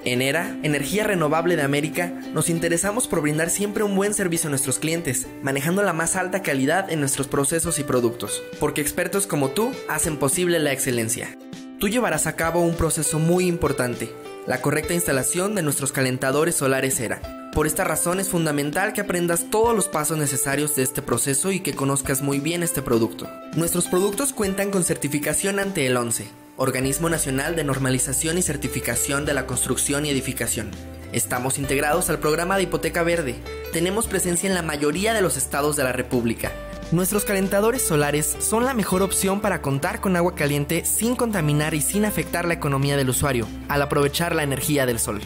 En ERA, Energía Renovable de América, nos interesamos por brindar siempre un buen servicio a nuestros clientes, manejando la más alta calidad en nuestros procesos y productos, porque expertos como tú hacen posible la excelencia. Tú llevarás a cabo un proceso muy importante, la correcta instalación de nuestros calentadores solares ERA. Por esta razón es fundamental que aprendas todos los pasos necesarios de este proceso y que conozcas muy bien este producto. Nuestros productos cuentan con certificación ante el ONCE, Organismo Nacional de Normalización y Certificación de la Construcción y Edificación. Estamos integrados al programa de Hipoteca Verde. Tenemos presencia en la mayoría de los estados de la República. Nuestros calentadores solares son la mejor opción para contar con agua caliente sin contaminar y sin afectar la economía del usuario, al aprovechar la energía del sol.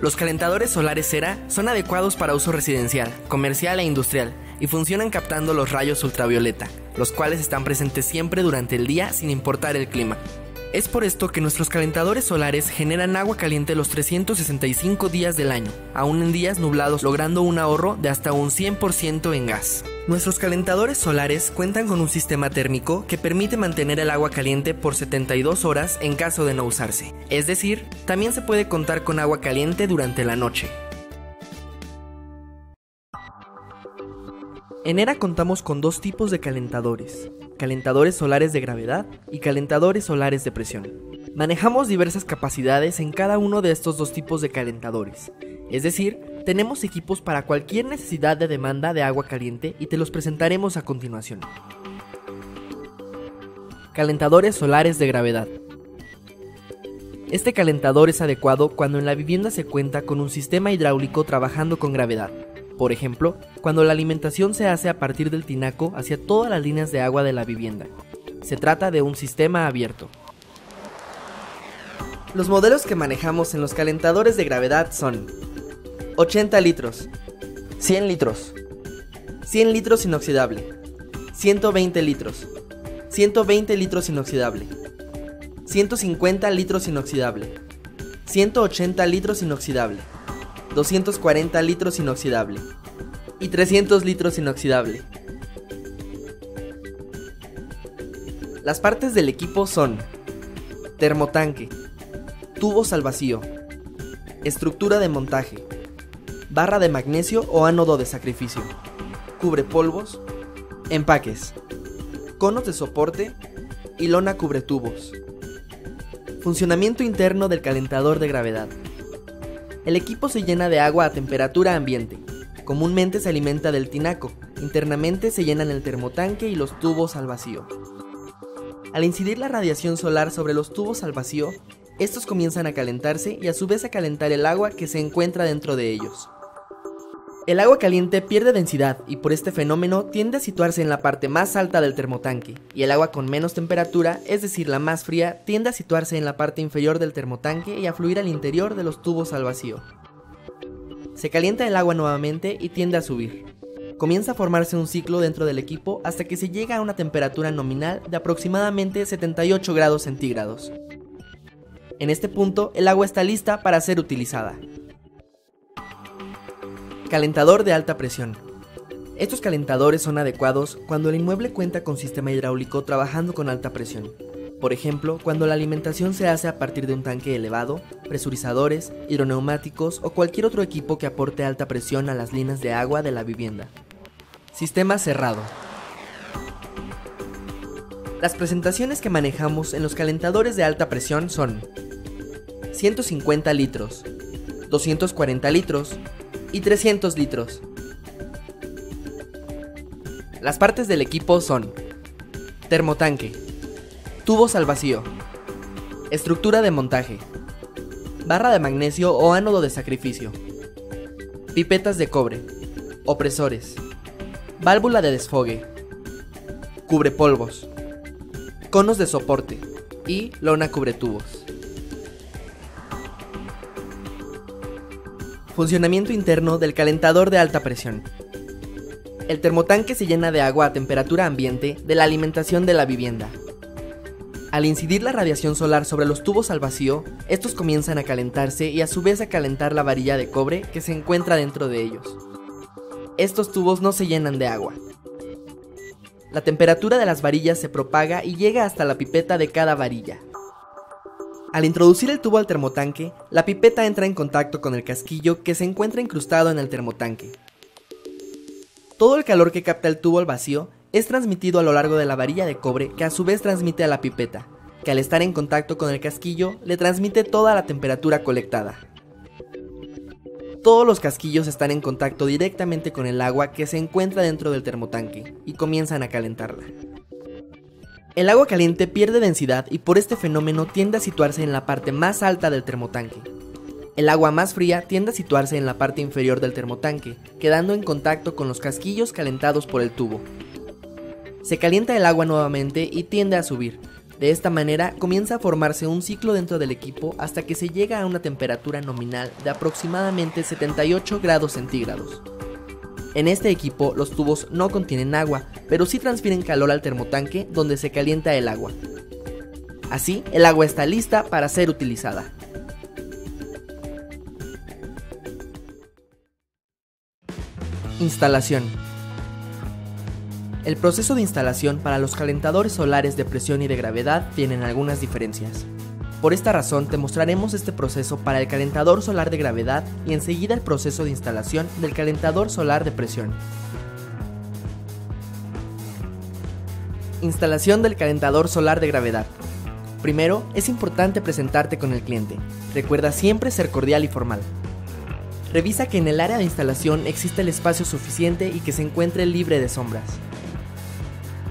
Los calentadores solares ERA son adecuados para uso residencial, comercial e industrial y funcionan captando los rayos ultravioleta, los cuales están presentes siempre durante el día sin importar el clima. Es por esto que nuestros calentadores solares generan agua caliente los 365 días del año, aún en días nublados, logrando un ahorro de hasta un 100% en gas. Nuestros calentadores solares cuentan con un sistema térmico que permite mantener el agua caliente por 72 horas en caso de no usarse. Es decir, también se puede contar con agua caliente durante la noche. En ERA contamos con dos tipos de calentadores: calentadores solares de gravedad y calentadores solares de presión. Manejamos diversas capacidades en cada uno de estos dos tipos de calentadores, es decir, tenemos equipos para cualquier necesidad de demanda de agua caliente y te los presentaremos a continuación. Calentadores solares de gravedad. Este calentador es adecuado cuando en la vivienda se cuenta con un sistema hidráulico trabajando con gravedad. Por ejemplo, cuando la alimentación se hace a partir del tinaco hacia todas las líneas de agua de la vivienda. Se trata de un sistema abierto. Los modelos que manejamos en los calentadores de gravedad son 80 litros, 100 litros, 100 litros inoxidable, 120 litros, 120 litros inoxidable, 150 litros inoxidable, 180 litros inoxidable, 240 litros inoxidable y 300 litros inoxidable. Las partes del equipo son termotanque, tubos al vacío, estructura de montaje, barra de magnesio o ánodo de sacrificio, cubrepolvos, empaques, conos de soporte y lona cubretubos. Funcionamiento interno del calentador de gravedad. El equipo se llena de agua a temperatura ambiente. Comúnmente se alimenta del tinaco. Internamente se llenan el termotanque y los tubos al vacío. Al incidir la radiación solar sobre los tubos al vacío, estos comienzan a calentarse y a su vez a calentar el agua que se encuentra dentro de ellos. El agua caliente pierde densidad y por este fenómeno tiende a situarse en la parte más alta del termotanque, y el agua con menos temperatura, es decir la más fría, tiende a situarse en la parte inferior del termotanque y a fluir al interior de los tubos al vacío. Se calienta el agua nuevamente y tiende a subir. Comienza a formarse un ciclo dentro del equipo hasta que se llega a una temperatura nominal de aproximadamente 78 grados centígrados. En este punto, el agua está lista para ser utilizada. Calentador de alta presión. Estos calentadores son adecuados cuando el inmueble cuenta con sistema hidráulico trabajando con alta presión. Por ejemplo, cuando la alimentación se hace a partir de un tanque elevado, presurizadores, hidroneumáticos o cualquier otro equipo que aporte alta presión a las líneas de agua de la vivienda. Sistema cerrado. Las presentaciones que manejamos en los calentadores de alta presión son 150 litros, 240 litros y 300 litros. Las partes del equipo son termotanque, tubos al vacío, estructura de montaje, barra de magnesio o ánodo de sacrificio, pipetas de cobre, opresores, válvula de desfogue, cubrepolvos, conos de soporte y lona cubretubos. Funcionamiento interno del calentador de alta presión. El termotanque se llena de agua a temperatura ambiente de la alimentación de la vivienda. Al incidir la radiación solar sobre los tubos al vacío, estos comienzan a calentarse y a su vez a calentar la varilla de cobre que se encuentra dentro de ellos. Estos tubos no se llenan de agua. La temperatura de las varillas se propaga y llega hasta la pipeta de cada varilla. Al introducir el tubo al termotanque, la pipeta entra en contacto con el casquillo que se encuentra incrustado en el termotanque. Todo el calor que capta el tubo al vacío es transmitido a lo largo de la varilla de cobre, que a su vez transmite a la pipeta, que al estar en contacto con el casquillo le transmite toda la temperatura colectada. Todos los casquillos están en contacto directamente con el agua que se encuentra dentro del termotanque y comienzan a calentarla. El agua caliente pierde densidad y por este fenómeno tiende a situarse en la parte más alta del termotanque. El agua más fría tiende a situarse en la parte inferior del termotanque, quedando en contacto con los casquillos calentados por el tubo. Se calienta el agua nuevamente y tiende a subir. De esta manera comienza a formarse un ciclo dentro del equipo hasta que se llega a una temperatura nominal de aproximadamente 78 grados centígrados. En este equipo los tubos no contienen agua, pero sí transfieren calor al termotanque donde se calienta el agua. Así, el agua está lista para ser utilizada. Instalación. El proceso de instalación para los calentadores solares de presión y de gravedad tienen algunas diferencias. Por esta razón te mostraremos este proceso para el calentador solar de gravedad y enseguida el proceso de instalación del calentador solar de presión. Instalación del calentador solar de gravedad. Primero, es importante presentarte con el cliente. Recuerda siempre ser cordial y formal. Revisa que en el área de instalación existe el espacio suficiente y que se encuentre libre de sombras.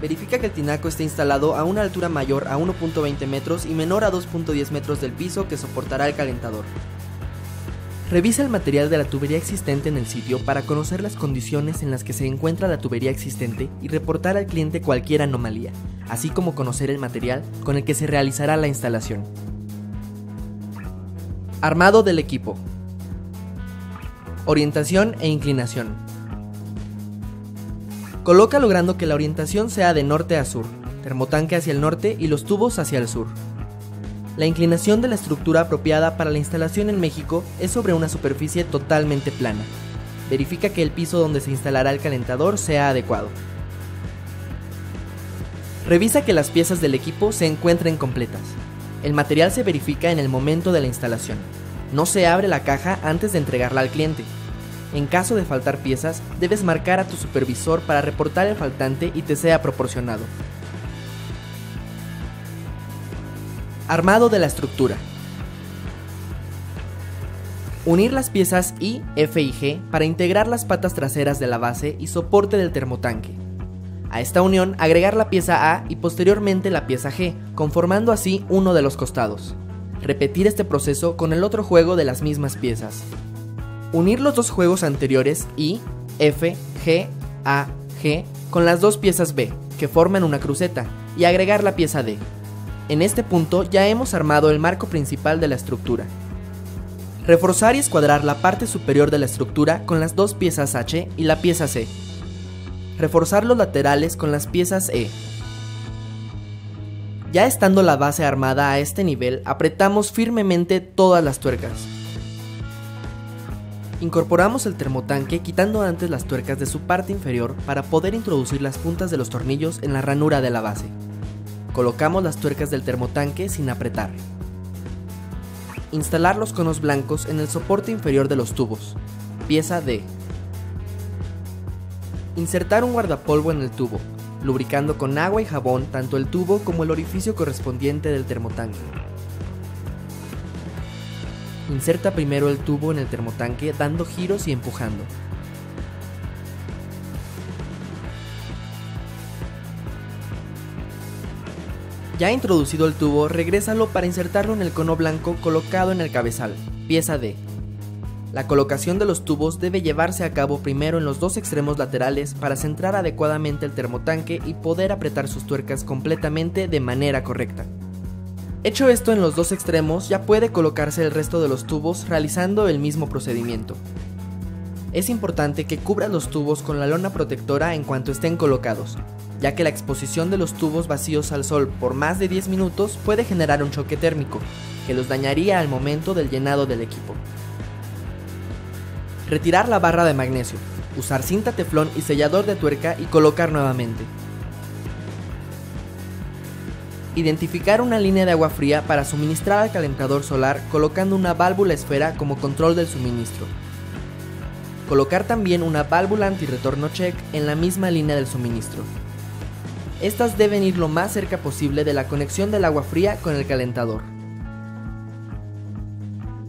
Verifica que el tinaco esté instalado a una altura mayor a 1.20 metros y menor a 2.10 metros del piso que soportará el calentador. Revisa el material de la tubería existente en el sitio para conocer las condiciones en las que se encuentra la tubería existente y reportar al cliente cualquier anomalía, así como conocer el material con el que se realizará la instalación. Armado del equipo. Orientación e inclinación. Coloca logrando que la orientación sea de norte a sur, termotanque hacia el norte y los tubos hacia el sur. La inclinación de la estructura apropiada para la instalación en México es sobre una superficie totalmente plana. Verifica que el piso donde se instalará el calentador sea adecuado. Revisa que las piezas del equipo se encuentren completas. El material se verifica en el momento de la instalación. No se abre la caja antes de entregarla al cliente. En caso de faltar piezas, debes marcar a tu supervisor para reportar el faltante y te sea proporcionado. Armado de la estructura. Unir las piezas I, F y G para integrar las patas traseras de la base y soporte del termotanque. A esta unión agregar la pieza A y posteriormente la pieza G, conformando así uno de los costados. Repetir este proceso con el otro juego de las mismas piezas. Unir los dos juegos anteriores I, F, G, A, G con las dos piezas B, que forman una cruceta, y agregar la pieza D. En este punto ya hemos armado el marco principal de la estructura. Reforzar y escuadrar la parte superior de la estructura con las dos piezas H y la pieza C. Reforzar los laterales con las piezas E. Ya estando la base armada a este nivel, apretamos firmemente todas las tuercas. Incorporamos el termotanque quitando antes las tuercas de su parte inferior para poder introducir las puntas de los tornillos en la ranura de la base. Colocamos las tuercas del termotanque sin apretar. Instalar los conos blancos en el soporte inferior de los tubos. Pieza D. Insertar un guardapolvo en el tubo, lubricando con agua y jabón tanto el tubo como el orificio correspondiente del termotanque. Inserta primero el tubo en el termotanque dando giros y empujando. Ya introducido el tubo, regrésalo para insertarlo en el cono blanco colocado en el cabezal, pieza D. La colocación de los tubos debe llevarse a cabo primero en los dos extremos laterales para centrar adecuadamente el termotanque y poder apretar sus tuercas completamente de manera correcta. Hecho esto en los dos extremos, ya puede colocarse el resto de los tubos realizando el mismo procedimiento. Es importante que cubras los tubos con la lona protectora en cuanto estén colocados, ya que la exposición de los tubos vacíos al sol por más de 10 minutos puede generar un choque térmico, que los dañaría al momento del llenado del equipo. Retirar la barra de magnesio, usar cinta teflón y sellador de tuerca y colocar nuevamente. Identificar una línea de agua fría para suministrar al calentador solar colocando una válvula esfera como control del suministro. Colocar también una válvula antirretorno check en la misma línea del suministro. Estas deben ir lo más cerca posible de la conexión del agua fría con el calentador.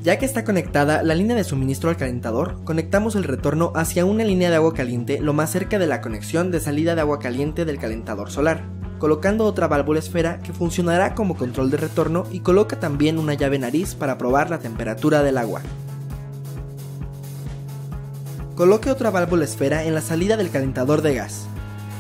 Ya que está conectada la línea de suministro al calentador, conectamos el retorno hacia una línea de agua caliente lo más cerca de la conexión de salida de agua caliente del calentador solar, colocando otra válvula esfera que funcionará como control de retorno y coloca también una llave nariz para probar la temperatura del agua. Coloque otra válvula esfera en la salida del calentador de gas.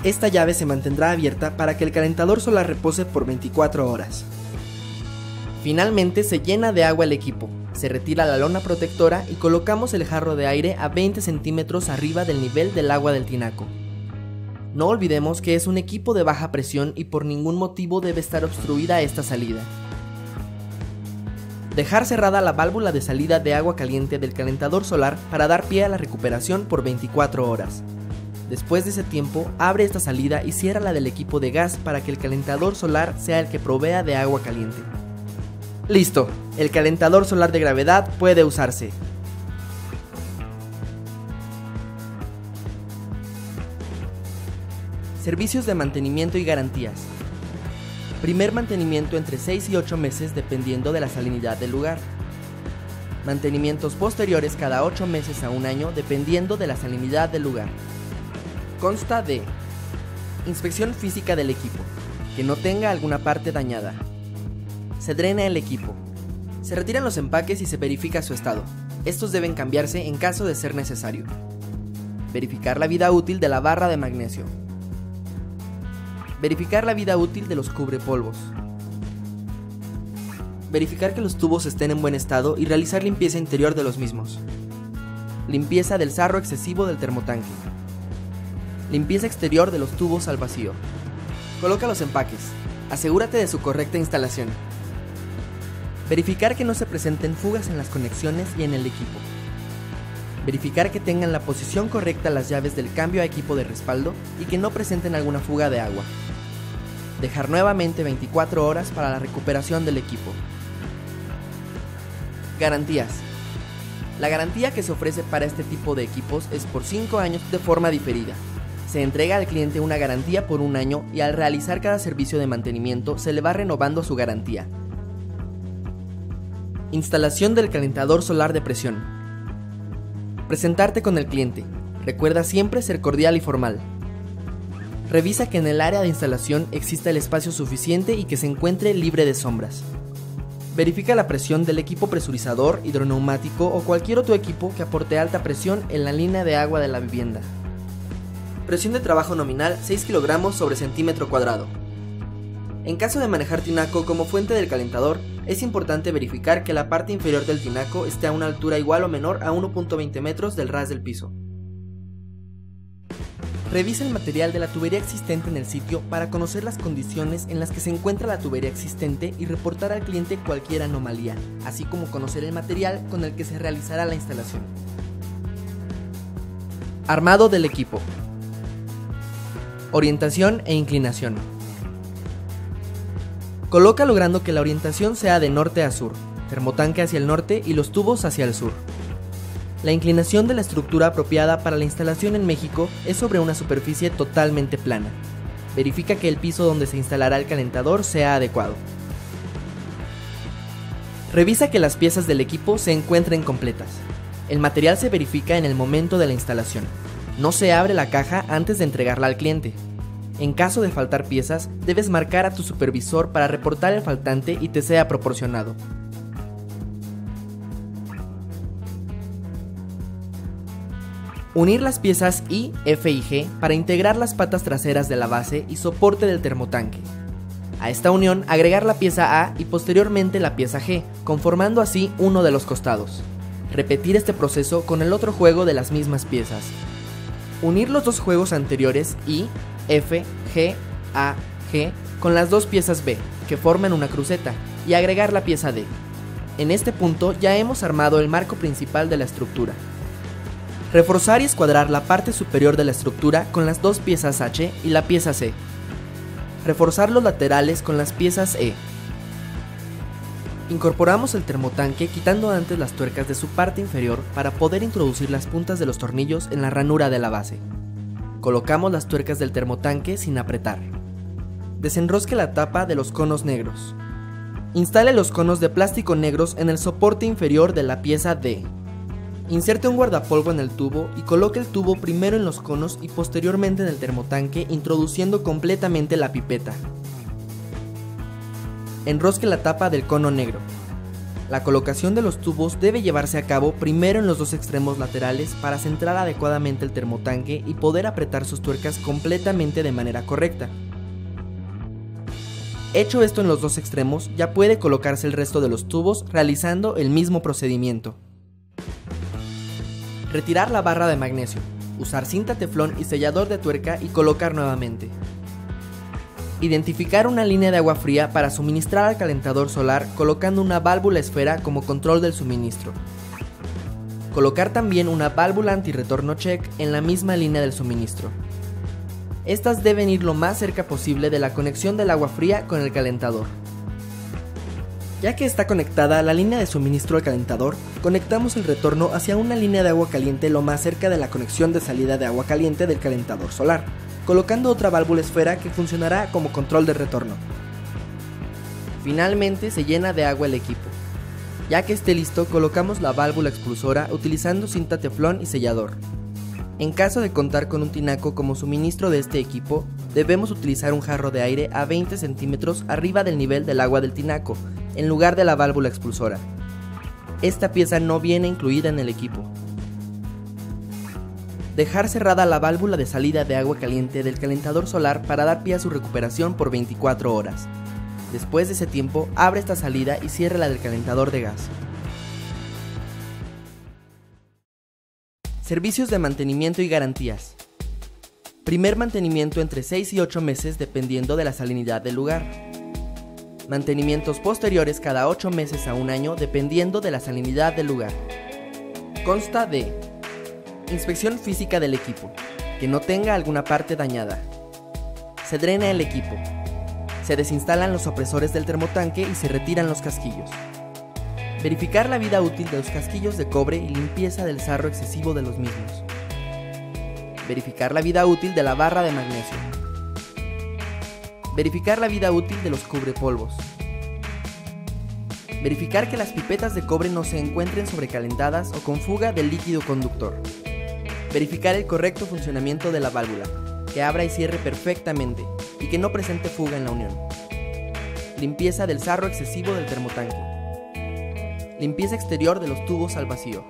Esta llave se mantendrá abierta para que el calentador solar repose por 24 horas. Finalmente se llena de agua el equipo, se retira la lona protectora y colocamos el jarro de aire a 20 centímetros arriba del nivel del agua del tinaco. No olvidemos que es un equipo de baja presión y por ningún motivo debe estar obstruida esta salida. Dejar cerrada la válvula de salida de agua caliente del calentador solar para dar pie a la recuperación por 24 horas. Después de ese tiempo, abre esta salida y cierra la del equipo de gas para que el calentador solar sea el que provea de agua caliente. ¡Listo! El calentador solar de gravedad puede usarse. Servicios de mantenimiento y garantías. Primer mantenimiento entre 6 y 8 meses dependiendo de la salinidad del lugar. Mantenimientos posteriores cada 8 meses a un año dependiendo de la salinidad del lugar. Consta de inspección física del equipo, que no tenga alguna parte dañada. Se drena el equipo. Se retiran los empaques y se verifica su estado. Estos deben cambiarse en caso de ser necesario. Verificar la vida útil de la barra de magnesio. Verificar la vida útil de los cubrepolvos. Verificar que los tubos estén en buen estado y realizar limpieza interior de los mismos. Limpieza del sarro excesivo del termotanque. Limpieza exterior de los tubos al vacío. Coloca los empaques. Asegúrate de su correcta instalación. Verificar que no se presenten fugas en las conexiones y en el equipo. Verificar que tengan la posición correcta las llaves del cambio a equipo de respaldo y que no presenten alguna fuga de agua. Dejar nuevamente 24 horas para la recuperación del equipo. Garantías. La garantía que se ofrece para este tipo de equipos es por 5 años de forma diferida. Se entrega al cliente una garantía por 1 año y al realizar cada servicio de mantenimiento se le va renovando su garantía. Instalación del calentador solar de presión. Presentarte con el cliente. Recuerda siempre ser cordial y formal. Revisa que en el área de instalación exista el espacio suficiente y que se encuentre libre de sombras. Verifica la presión del equipo presurizador, hidroneumático o cualquier otro equipo que aporte alta presión en la línea de agua de la vivienda. Presión de trabajo nominal 6 kg sobre centímetro cuadrado. En caso de manejar tinaco como fuente del calentador, es importante verificar que la parte inferior del tinaco esté a una altura igual o menor a 1.20 metros del ras del piso. Revisa el material de la tubería existente en el sitio para conocer las condiciones en las que se encuentra la tubería existente y reportar al cliente cualquier anomalía, así como conocer el material con el que se realizará la instalación. Armado del equipo. Orientación e inclinación. Coloca logrando que la orientación sea de norte a sur, termotanque hacia el norte y los tubos hacia el sur. La inclinación de la estructura apropiada para la instalación en México es sobre una superficie totalmente plana. Verifica que el piso donde se instalará el calentador sea adecuado. Revisa que las piezas del equipo se encuentren completas. El material se verifica en el momento de la instalación. No se abre la caja antes de entregarla al cliente. En caso de faltar piezas, debes marcar a tu supervisor para reportar el faltante y te sea proporcionado. Unir las piezas I, F y G para integrar las patas traseras de la base y soporte del termotanque. A esta unión agregar la pieza A y posteriormente la pieza G, conformando así uno de los costados. Repetir este proceso con el otro juego de las mismas piezas. Unir los dos juegos anteriores I, F, G, A, G con las dos piezas B, que forman una cruceta, y agregar la pieza D. En este punto ya hemos armado el marco principal de la estructura. Reforzar y escuadrar la parte superior de la estructura con las dos piezas H y la pieza C. Reforzar los laterales con las piezas E. Incorporamos el termotanque quitando antes las tuercas de su parte inferior para poder introducir las puntas de los tornillos en la ranura de la base. Colocamos las tuercas del termotanque sin apretar. Desenrosque la tapa de los conos negros. Instale los conos de plástico negros en el soporte inferior de la pieza D. Inserte un guardapolvo en el tubo y coloque el tubo primero en los conos y posteriormente en el termotanque, introduciendo completamente la pipeta. Enrosque la tapa del cono negro. La colocación de los tubos debe llevarse a cabo primero en los dos extremos laterales para centrar adecuadamente el termotanque y poder apretar sus tuercas completamente de manera correcta. Hecho esto en los dos extremos, ya puede colocarse el resto de los tubos realizando el mismo procedimiento. Retirar la barra de magnesio, usar cinta teflón y sellador de tuerca y colocar nuevamente. Identificar una línea de agua fría para suministrar al calentador solar colocando una válvula esfera como control del suministro. Colocar también una válvula antirretorno check en la misma línea del suministro. Estas deben ir lo más cerca posible de la conexión del agua fría con el calentador. Ya que está conectada la línea de suministro al calentador, conectamos el retorno hacia una línea de agua caliente lo más cerca de la conexión de salida de agua caliente del calentador solar, colocando otra válvula esfera que funcionará como control de retorno. Finalmente se llena de agua el equipo. Ya que esté listo, colocamos la válvula expulsora utilizando cinta teflón y sellador. En caso de contar con un tinaco como suministro de este equipo, debemos utilizar un jarro de aire a 20 centímetros arriba del nivel del agua del tinaco, en lugar de la válvula expulsora. Esta pieza no viene incluida en el equipo. Dejar cerrada la válvula de salida de agua caliente del calentador solar para dar pie a su recuperación por 24 horas. Después de ese tiempo, abre esta salida y cierre la del calentador de gas. Servicios de mantenimiento y garantías. Primer mantenimiento entre 6 y 8 meses dependiendo de la salinidad del lugar. Mantenimientos posteriores cada 8 meses a un año dependiendo de la salinidad del lugar. Consta de: inspección física del equipo, que no tenga alguna parte dañada. Se drena el equipo. Se desinstalan los opresores del termotanque y se retiran los casquillos. Verificar la vida útil de los casquillos de cobre y limpieza del sarro excesivo de los mismos. Verificar la vida útil de la barra de magnesio. Verificar la vida útil de los cubrepolvos. Verificar que las pipetas de cobre no se encuentren sobrecalentadas o con fuga del líquido conductor. Verificar el correcto funcionamiento de la válvula, que abra y cierre perfectamente y que no presente fuga en la unión. Limpieza del sarro excesivo del termotanque. Limpieza exterior de los tubos al vacío.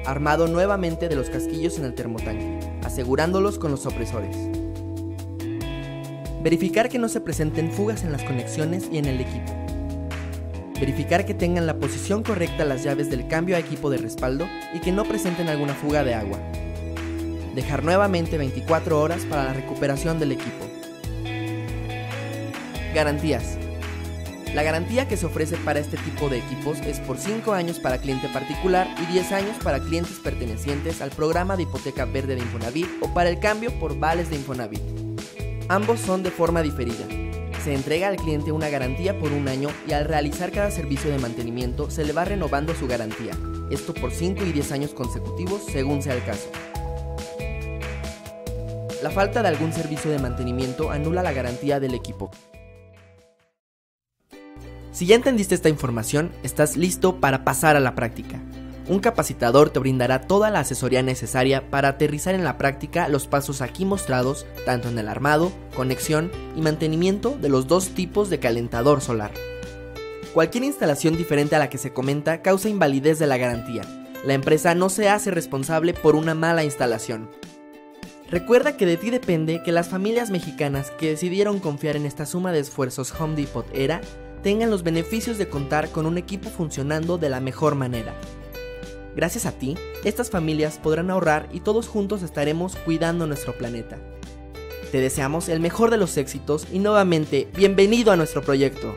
Armado nuevamente de los casquillos en el termotanque, asegurándolos con los opresores. Verificar que no se presenten fugas en las conexiones y en el equipo. Verificar que tengan la posición correcta las llaves del cambio a equipo de respaldo y que no presenten alguna fuga de agua. Dejar nuevamente 24 horas para la recuperación del equipo. Garantías. La garantía que se ofrece para este tipo de equipos es por 5 años para cliente particular y 10 años para clientes pertenecientes al programa de hipoteca verde de Infonavit o para el cambio por vales de Infonavit. Ambos son de forma diferida. Se entrega al cliente una garantía por 1 año y al realizar cada servicio de mantenimiento se le va renovando su garantía, esto por 5 y 10 años consecutivos según sea el caso. La falta de algún servicio de mantenimiento anula la garantía del equipo. Si ya entendiste esta información, estás listo para pasar a la práctica. Un capacitador te brindará toda la asesoría necesaria para aterrizar en la práctica los pasos aquí mostrados, tanto en el armado, conexión y mantenimiento de los dos tipos de calentador solar. Cualquier instalación diferente a la que se comenta causa invalidez de la garantía. La empresa no se hace responsable por una mala instalación. Recuerda que de ti depende que las familias mexicanas que decidieron confiar en esta suma de esfuerzos Home Depot era tengan los beneficios de contar con un equipo funcionando de la mejor manera. Gracias a ti, estas familias podrán ahorrar y todos juntos estaremos cuidando nuestro planeta. Te deseamos el mejor de los éxitos y nuevamente, bienvenido a nuestro proyecto.